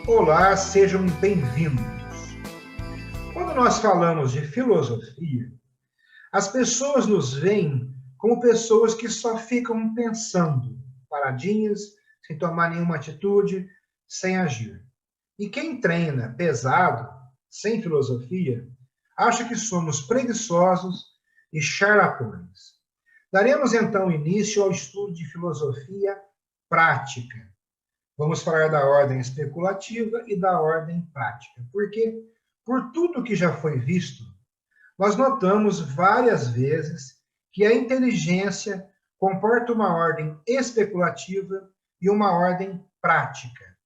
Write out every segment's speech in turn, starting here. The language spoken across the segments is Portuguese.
Olá, sejam bem-vindos. Quando nós falamos de filosofia, as pessoas nos veem como pessoas que só ficam pensando, paradinhas, sem tomar nenhuma atitude, sem agir. E quem treina pesado, sem filosofia, acha que somos preguiçosos e charlatões. Daremos então início ao estudo de filosofia prática. Vamos falar da ordem especulativa e da ordem prática. Porque, por tudo que já foi visto, nós notamos várias vezes que a inteligência comporta uma ordem especulativa e uma ordem prática.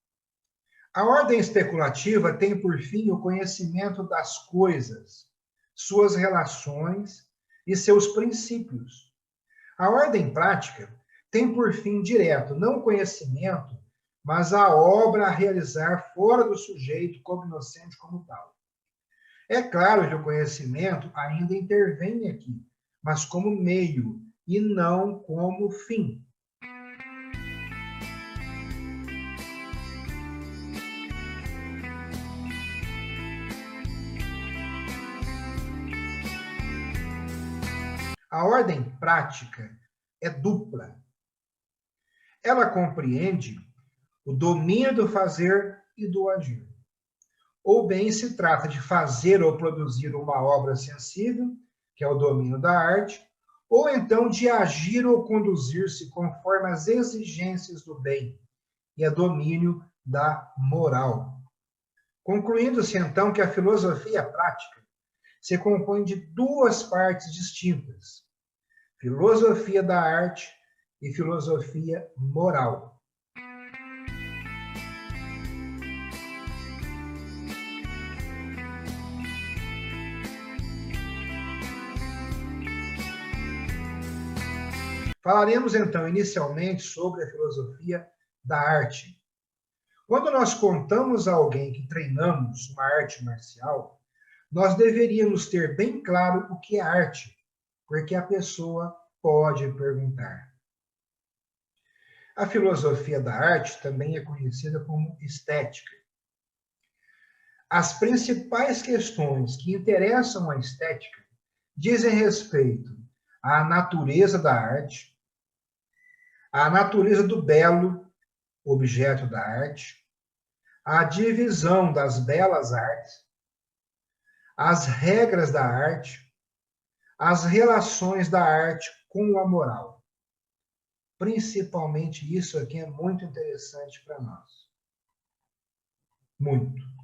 A ordem especulativa tem por fim o conhecimento das coisas, suas relações e seus princípios. A ordem prática tem por fim direto não o conhecimento, mas a obra a realizar fora do sujeito cognoscente como tal. É claro que o conhecimento ainda intervém aqui, mas como meio e não como fim. A ordem prática é dupla. Ela compreende o domínio do fazer e do agir. Ou bem se trata de fazer ou produzir uma obra sensível, que é o domínio da arte, ou então de agir ou conduzir-se conforme as exigências do bem, e é domínio da moral. Concluindo-se então que a filosofia prática se compõe de duas partes distintas: filosofia da arte e filosofia moral. Falaremos então inicialmente sobre a filosofia da arte. Quando nós contamos a alguém que treinamos uma arte marcial, nós deveríamos ter bem claro o que é arte, porque a pessoa pode perguntar. A filosofia da arte também é conhecida como estética. As principais questões que interessam a estética dizem respeito à natureza da arte, à natureza do belo, objeto da arte, à divisão das belas artes, às regras da arte, às relações da arte com a moral. Principalmente isso aqui é muito interessante para nós. Muito.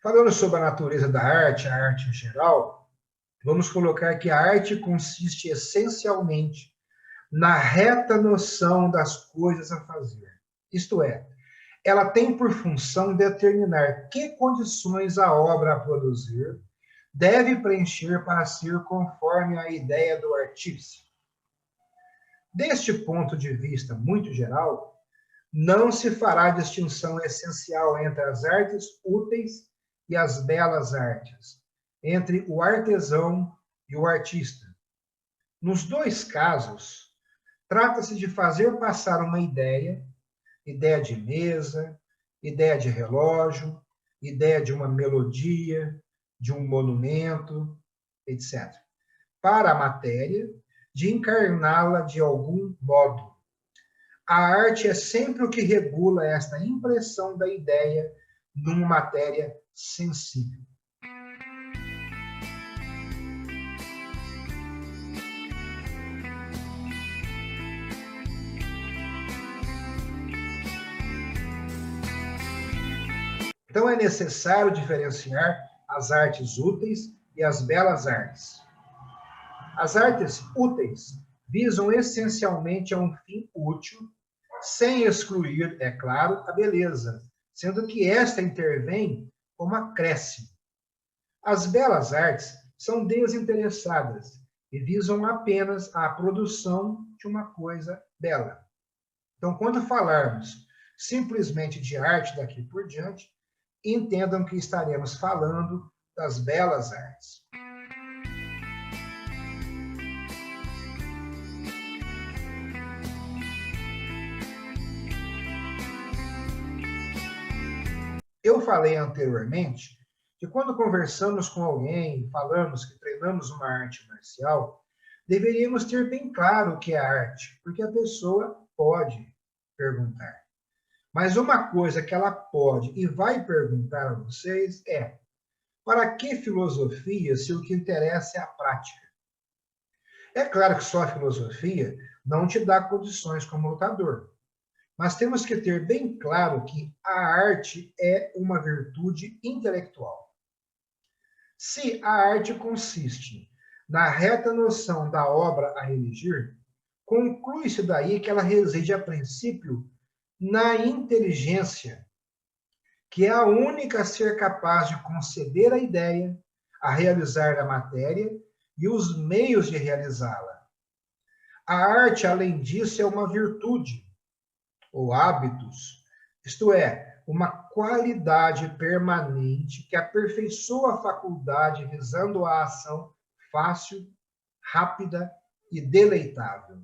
Falando sobre a natureza da arte, a arte em geral, vamos colocar que a arte consiste essencialmente na reta noção das coisas a fazer. Isto é, ela tem por função determinar que condições a obra a produzir deve preencher para ser conforme a ideia do artífice. Deste ponto de vista muito geral, não se fará distinção essencial entre as artes úteis e as belas artes, entre o artesão e o artista. Nos dois casos, trata-se de fazer passar uma ideia de mesa, ideia de relógio, ideia de uma melodia, de um monumento, etc., para a matéria, de encarná-la de algum modo. A arte é sempre o que regula esta impressão da ideia numa matéria sensível. Então é necessário diferenciar as artes úteis e as belas artes. As artes úteis visam essencialmente a um fim útil, sem excluir, é claro, a beleza, sendo que esta intervém como acréscimo. As belas artes são desinteressadas e visam apenas a produção de uma coisa bela. Então, quando falarmos simplesmente de arte daqui por diante, entendam que estaremos falando das belas artes. Eu falei anteriormente que quando conversamos com alguém, falamos que treinamos uma arte marcial, deveríamos ter bem claro o que é arte, porque a pessoa pode perguntar. Mas uma coisa que ela pode e vai perguntar a vocês é: para que filosofia se o que interessa é a prática? É claro que só a filosofia não te dá condições como lutador. Mas temos que ter bem claro que a arte é uma virtude intelectual. Se a arte consiste na reta noção da obra a elegir, conclui-se daí que ela reside, a princípio, na inteligência, que é a única a ser capaz de conceber a ideia, a realizar a matéria e os meios de realizá-la. A arte, além disso, é uma virtude, ou hábitos, isto é, uma qualidade permanente que aperfeiçoa a faculdade visando a ação fácil, rápida e deleitável.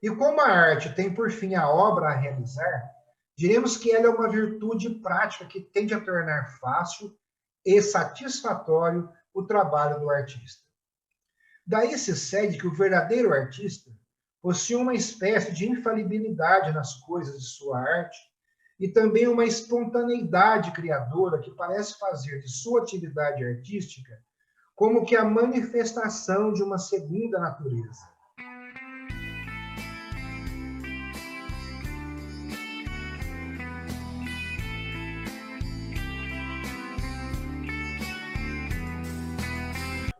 E como a arte tem por fim a obra a realizar, diremos que ela é uma virtude prática que tende a tornar fácil e satisfatório o trabalho do artista. Daí se segue que o verdadeiro artista possui uma espécie de infalibilidade nas coisas de sua arte e também uma espontaneidade criadora que parece fazer de sua atividade artística como que a manifestação de uma segunda natureza.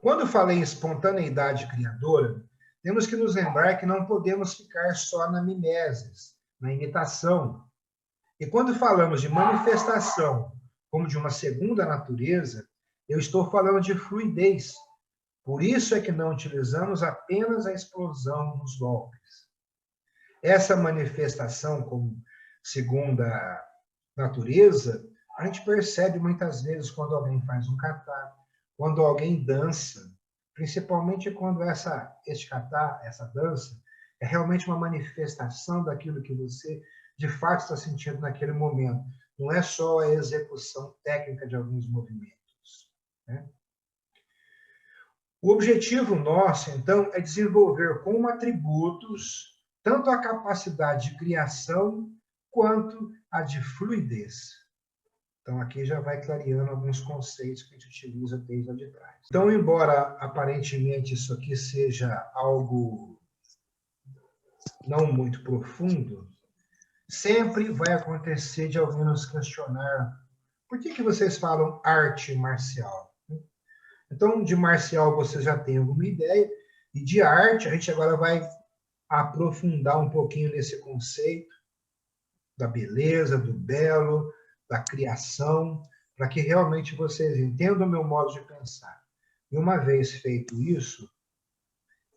Quando falei em espontaneidade criadora, temos que nos lembrar que não podemos ficar só na mimesis, na imitação. E quando falamos de manifestação como de uma segunda natureza, eu estou falando de fluidez. Por isso é que não utilizamos apenas a explosão nos golpes. Essa manifestação como segunda natureza, a gente percebe muitas vezes quando alguém faz um kata, quando alguém dança, principalmente quando este kata, essa dança, é realmente uma manifestação daquilo que você de fato está sentindo naquele momento. Não é só a execução técnica de alguns movimentos, né? O objetivo nosso, então, é desenvolver como atributos tanto a capacidade de criação quanto a de fluidez. Então, aqui já vai clareando alguns conceitos que a gente utiliza desde lá de trás. Então, embora aparentemente isso aqui seja algo não muito profundo, sempre vai acontecer de alguém nos questionar por que vocês falam arte marcial? Então, de marcial vocês já têm alguma ideia, e de arte a gente agora vai aprofundar um pouquinho nesse conceito da beleza, do belo, da criação, para que realmente vocês entendam o meu modo de pensar. E uma vez feito isso,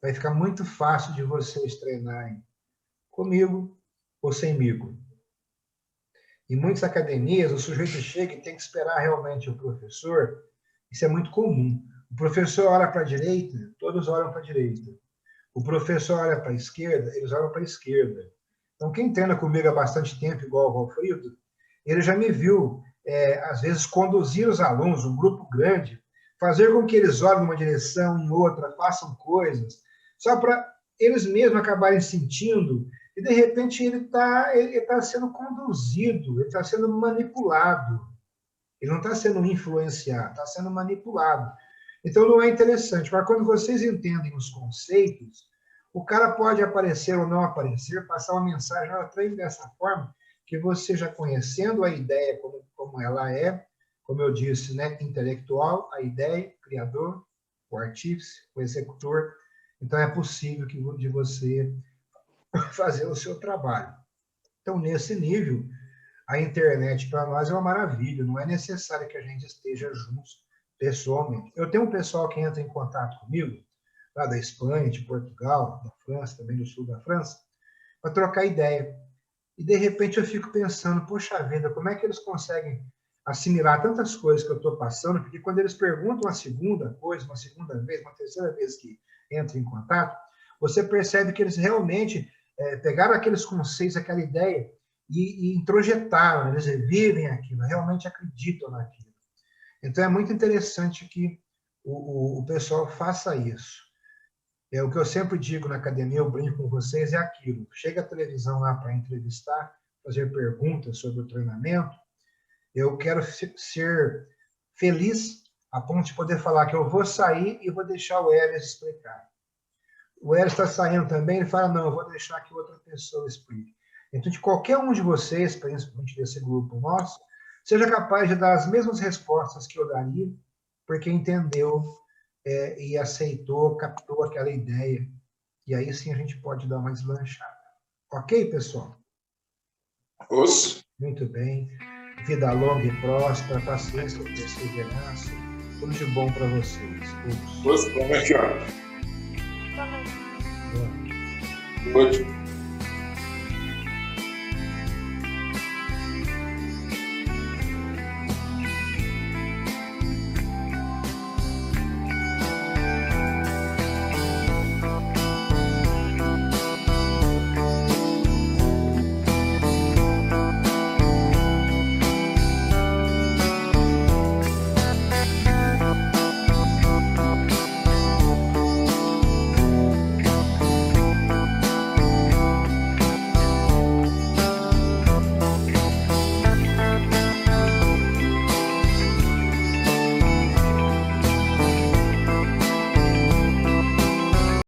vai ficar muito fácil de vocês treinarem comigo ou semigo. Em muitas academias, o sujeito chega e tem que esperar realmente o professor. Isso é muito comum. O professor olha para a direita, todos olham para a direita. O professor olha para a esquerda, eles olham para a esquerda. Então, quem treina comigo há bastante tempo, igual o Valfrido, ele já me viu, às vezes, conduzir os alunos, um grupo grande, fazer com que eles olhem numa direção, em outra, façam coisas, só para eles mesmos acabarem sentindo, e, de repente, ele tá sendo conduzido, ele está sendo manipulado. Ele não está sendo influenciado, está sendo manipulado. Então, não é interessante. Mas quando vocês entendem os conceitos, o cara pode aparecer ou não aparecer, passar uma mensagem, ela treina dessa forma, que você já conhecendo a ideia como ela é, como eu disse, né, intelectual, a ideia, o criador, o artífice, o executor, então é possível de você fazer o seu trabalho. Então, nesse nível, a internet para nós é uma maravilha, não é necessário que a gente esteja juntos pessoalmente. Eu tenho um pessoal que entra em contato comigo, lá da Espanha, de Portugal, da França, também do sul da França, para trocar ideia. E, de repente, eu fico pensando, poxa vida, como é que eles conseguem assimilar tantas coisas que eu estou passando? Porque quando eles perguntam a segunda coisa, uma segunda vez, uma terceira vez que entram em contato, você percebe que eles realmente pegaram aqueles conceitos, aquela ideia e introjetaram, eles vivem aquilo, realmente acreditam naquilo. Então, é muito interessante que o pessoal faça isso. É o que eu sempre digo na academia, eu brinco com vocês, é aquilo. Chega a televisão lá para entrevistar, fazer perguntas sobre o treinamento, eu quero ser feliz a ponto de poder falar que eu vou sair e vou deixar o Hélio explicar. O Hélio está saindo também, ele fala, não, eu vou deixar que outra pessoa explique. Então, de qualquer um de vocês, principalmente desse grupo nosso, seja capaz de dar as mesmas respostas que eu daria, porque entendeu e aceitou, captou aquela ideia. E aí sim a gente pode dar uma deslanchada. Ok, pessoal? Os. Muito bem. Vida longa e próspera, paciência, perseverança. Tudo de bom para vocês. Os, como é que é? Boa noite. Boa. Boa noite.